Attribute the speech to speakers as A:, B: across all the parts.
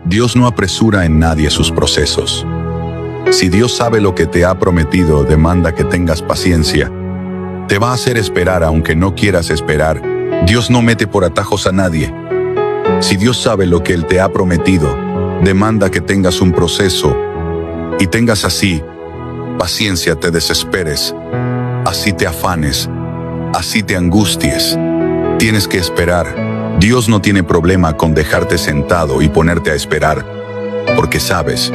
A: Dios no apresura en nadie sus procesos. Si Dios sabe lo que te ha prometido, demanda que tengas paciencia. Te va a hacer esperar aunque no quieras esperar. Dios no mete por atajos a nadie. Si Dios sabe lo que Él te ha prometido, demanda que tengas un proceso y tengas así paciencia, te desesperes, así te afanes, así te angusties. Tienes que esperar. Dios no tiene problema con dejarte sentado y ponerte a esperar, porque sabes,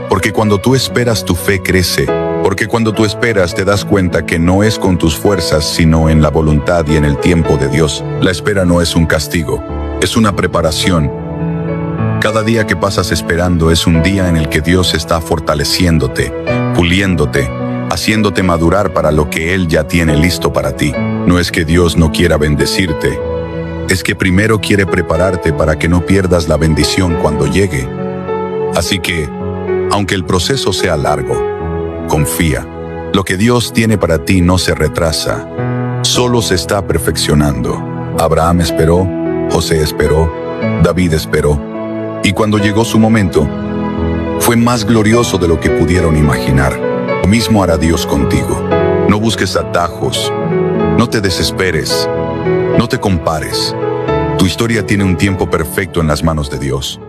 A: porque cuando tú esperas tu fe crece, porque cuando tú esperas te das cuenta que no es con tus fuerzas sino en la voluntad y en el tiempo de Dios. La espera no es un castigo, es una preparación. Cada día que pasas esperando es un día en el que Dios está fortaleciéndote, puliéndote, haciéndote madurar para lo que Él ya tiene listo para ti. No es que Dios no quiera bendecirte, es que primero quiere prepararte para que no pierdas la bendición cuando llegue. Así que, aunque el proceso sea largo, confía. Lo que Dios tiene para ti no se retrasa, solo se está perfeccionando. Abraham esperó, José esperó, David esperó, y cuando llegó su momento, fue más glorioso de lo que pudieron imaginar. Lo mismo hará Dios contigo. No busques atajos, no te desesperes, no te compares. Tu historia tiene un tiempo perfecto en las manos de Dios.